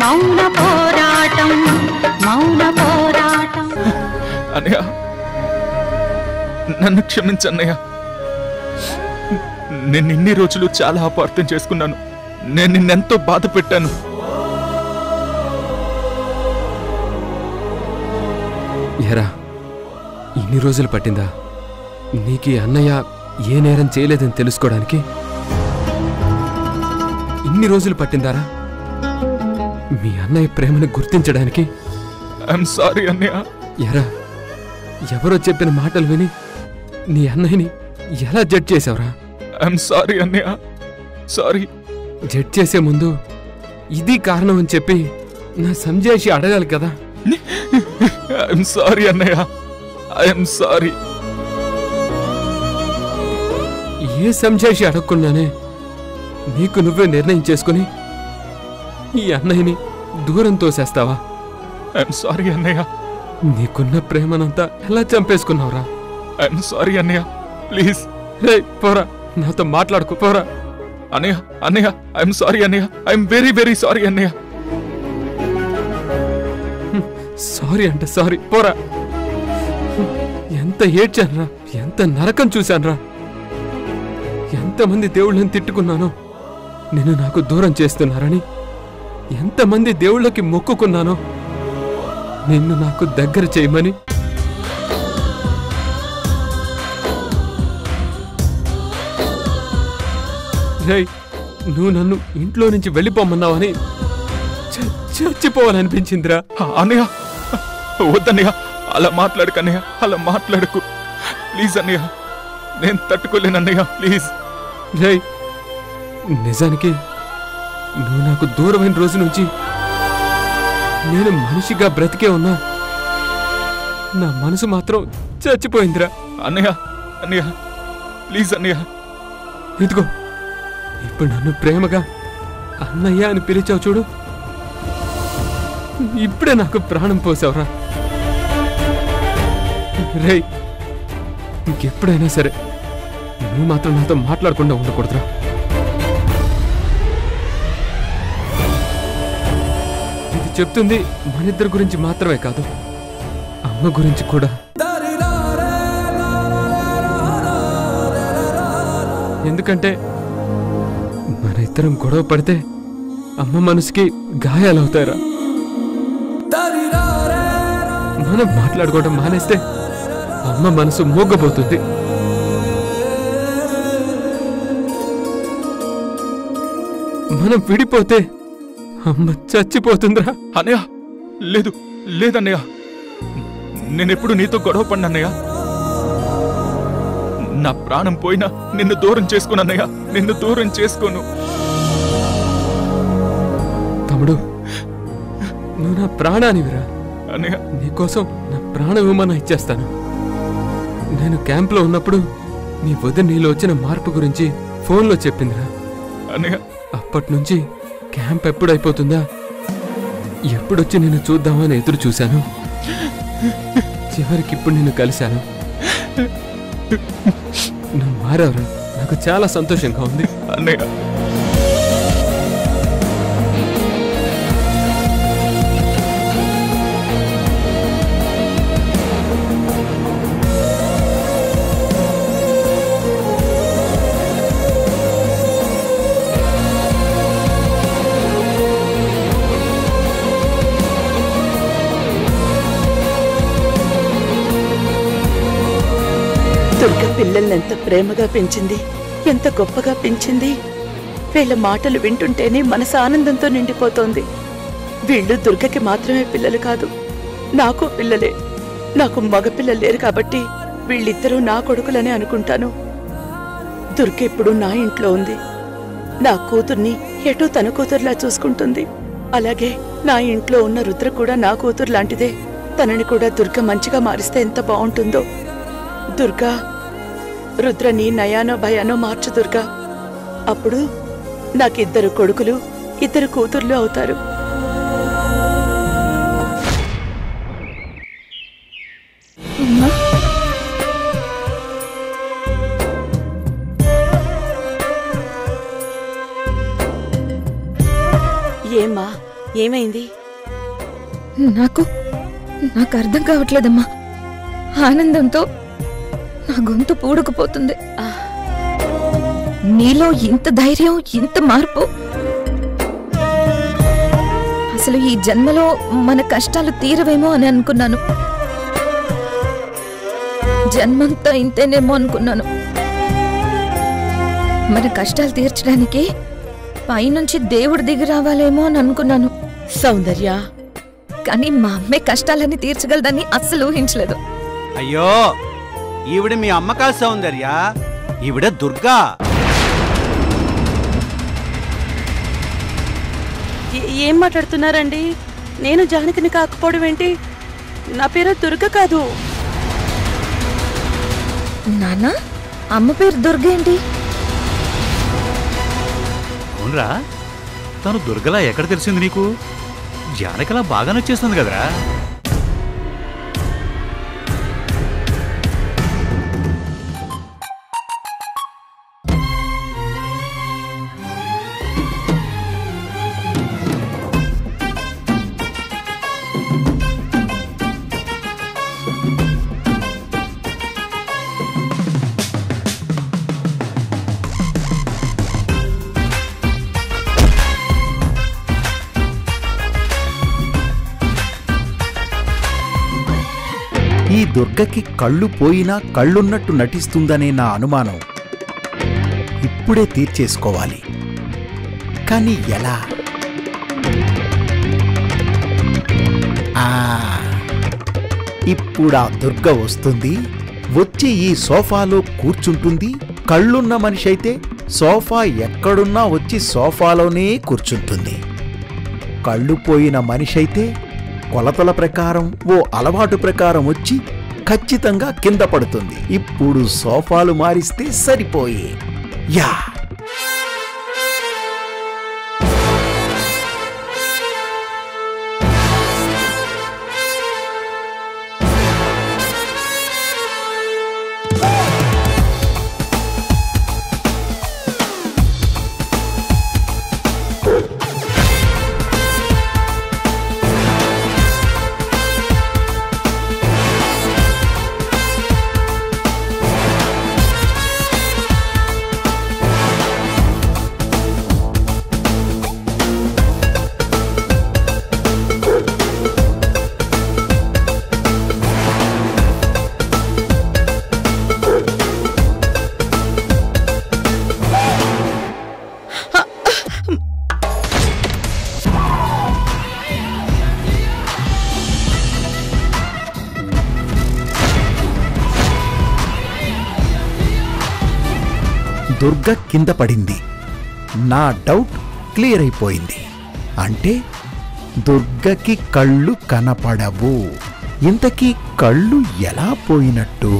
మౌన పోరాటం మౌన పోరాటం. అన్నయ్య నన్ను క్షమించన్నయ్య. నేను ఇన్ని రోజులు చాలా అపార్థం చేసుకున్నాను. నేను నిన్నెంతో బాధ పెట్టాను. ఎరా ఇన్ని రోజులు పట్టిందా నీకీ అన్నయ్య ఏ నేరం చేయలేదని తెలుసుకోవడానికి? ఇన్ని రోజులు పట్టిందారా మీ అన్నయ్య ప్రేమను గుర్తించడానికి? ఐఎమ్ సారీ అన్నయ్య. ఎరా ఎవరో చెప్పిన మాటలు విని నీ అన్నయ్యని ఎలా జడ్జ్ చేసావురా? ఐఎమ్ సారీ అన్నయ్య, సారీ. జడ్జ్ చేసే ముందు ఇది కారణం అని చెప్పి నా సంజాయిషి అడగాలి కదా. ఐఎమ్ సారీ అన్నయ్య, ఐఎమ్ సారీ. ఏ సంజాయిషి అడగకుండానే నీకు నువ్వే నిర్ణయం చేసుకుని ఈ అన్నయ్యని దూరం తోసేస్తావా? ఐఎమ్ సారీ అన్నయ్య. నీకున్న ప్రేమనంతా ఎలా చంపేసుకున్నావురా? ఐఎమ్ సారీ అన్నయ్య, ప్లీజ్. రే పోరా, నాతో మాట్లాడుకో పోరా. అన్నయ్య అన్నయ్య, ఐఎమ్ సారీ అన్నయ్య, ఐఎమ్ వెరీ వెరీ సారీ అన్నయ్య. సారీ అంటే సారీ, పోరా. ఎంత ఏడ్చానురా, ఎంత నరకం చూశానురా, ఎంతమంది దేవుళ్ళని తిట్టుకున్నానో నిన్ను నాకు దూరం చేస్తున్నారని, ఎంతమంది దేవుళ్ళకి మొక్కుకున్నానో నిన్ను నాకు దగ్గర చేయమని. రేయ్, నువ్వు నన్ను ఇంట్లో నుంచి వెళ్ళిపోమన్నావని చచ్చిపోవాలనిపించిందిరా. అన్నయ్య వద్దన్నయ్య, అలా మాట్లాడకన్నయ్య, అలా మాట్లాడకు ప్లీజ్ అన్నయ్య. నేను తట్టుకోలేనన్నయ్య, ప్లీజ్. రేయ్, నిజానికి నువ్వు నాకు దూరమైన రోజు నుంచి నేను మనిషిగా బ్రతికే ఉన్నా, నా మనసు మాత్రం చచ్చిపోయిందిరా. అన్నయ్య అన్నయ్య, ప్లీజ్ అన్నయ్య. ఇదిగో ఇప్పుడు నన్ను ప్రేమగా అన్నయ్య అని పిలిచావు చూడు, ఇప్పుడే నాకు ప్రాణం పోసావురా. రేయ్, ఇంకెప్పుడైనా సరే నువ్వు మాత్రం నాతో మాట్లాడకుండా ఉండకూడదురా. ఇది చెప్తుంది మనిద్దరి గురించి మాత్రమే కాదు, అమ్మ గురించి కూడా. ఎందుకంటే మన ఇద్దరం గొడవ పడితే అమ్మ మనసుకి గాయాలవుతాయిరా. మనం మాట్లాడుకోవడం మానేస్తే అమ్మ మనసు మోగబోతుంది. మనం విడిపోతే అమ్మ చచ్చిపోతుందిరా. అన్నయ్య లేదు లేదన్నయ్య, నేనెప్పుడు నీతో గొడవ పడినన్నయ్య. నా ప్రాణం పోయినా నిన్ను దూరం చేసుకోనన్నయ్య, నిన్ను దూరం చేసుకోను. తమ్ముడు, నువ్వు నా ప్రాణానివిరా. అన్నయ్య, నీకోసం నా ప్రాణం ఏమన్నా ఇచ్చేస్తాను. నేను క్యాంప్లో ఉన్నప్పుడు నీ వదిన నీలో వచ్చిన మార్పు గురించి ఫోన్లో చెప్పిందిరా. అన్నయ్య, అప్పటి నుంచి క్యాంప్ ఎప్పుడైపోతుందా, ఎప్పుడొచ్చి నిన్ను చూద్దామని ఎదురు చూశాను. చివరికి ఇప్పుడు నిన్ను కలిశాను. నువ్వు మారావురా, నాకు చాలా సంతోషంగా ఉంది. అన్నయ్య, దుర్గ పిల్లల్ని ఎంత ప్రేమగా పెంచింది, ఎంత గొప్పగా పెంచింది. వీళ్ళ మాటలు వింటుంటేనే మనసు ఆనందంతో నిండిపోతోంది. వీళ్ళు దుర్గకి మాత్రమే పిల్లలు కాదు, నాకు పిల్లలే. నాకు మగపిల్లలు లేరు కాబట్టి వీళ్ళిద్దరూ నా కొడుకులనే అనుకుంటాను. దుర్గ ఇప్పుడు నా ఇంట్లో ఉంది. నా కూతుర్ని ఎటూ తన కూతురులా చూసుకుంటుంది. అలాగే నా ఇంట్లో ఉన్న రుద్ర కూడా నా కూతురు లాంటిదే. తనని కూడా దుర్గ మంచిగా మారిస్తే ఎంత బాగుంటుందో. దుర్గా, రుద్రని నయానో భయానో మార్చు దుర్గా. అప్పుడు నాకిద్దరు కొడుకులు, ఇద్దరు కూతుర్లు అవుతారు. ఏమ్మా, ఏమైంది? నాకు అర్థం కావట్లేదమ్మా. ఆనందంతో నా గొంతు పూడుకుపోతుంది. నీలో ఇంత ధైర్యం, ఇంత మార్పు. అసలు ఈ జన్మలో మన కష్టాలు తీరవేమో అని అనుకున్నాను. జన్మంతా ఇంతేనేమో అనుకున్నాను. మన కష్టాలు తీర్చడానికి పైనుంచి దేవుడు దిగి రావాలేమో అని అనుకున్నాను. సౌందర్య, కానీ మా అమ్మే కష్టాలన్నీ తీర్చగలదని అస్సలు ఊహించలేదు. అయ్యో, ఈవిడ మీ అమ్మ కాదు సౌందర్య, ఈవిడ దుర్గా. ఏం మాట్లాడుతున్నారండి? నేను జానకిని కాకపోవడం ఏంటి? నా పేరు దుర్గ కాదు. నాన్న, అమ్మ పేరు దుర్గ ఏంటి? అవునరా, తను దుర్గలా ఎక్కడ తెలిసింది నీకు? జానకిలా బాగా నచ్చేస్తుంది కదరా. ఈ దుర్గకి కళ్ళు పోయినా కళ్ళున్నట్టు నటిస్తుందనే నా అనుమానం ఇప్పుడే తీర్చేసుకోవాలి. కానీ ఎలా? ఇప్పుడా దుర్గ వస్తుంది, వచ్చి ఈ సోఫాలో కూర్చుంటుంది. కళ్ళున్న మనిషి అయితే సోఫా ఎక్కడున్నా వచ్చి సోఫాలోనే కూర్చుంటుంది. కళ్ళు పోయిన మనిషి అయితే కొలతల ప్రకారం ఓ అలవాటు ప్రకారం వచ్చి ఖచ్చితంగా కింద పడుతుంది. ఇప్పుడు సోఫాలు మారిస్తే సరిపోయే. యా, దుర్గ కింద పడింది. నా డౌట్ క్లియర్ అయిపోయింది. అంటే దుర్గకి కళ్ళు కనపడవు. ఇంతకీ కళ్ళు ఎలా పోయినట్టు?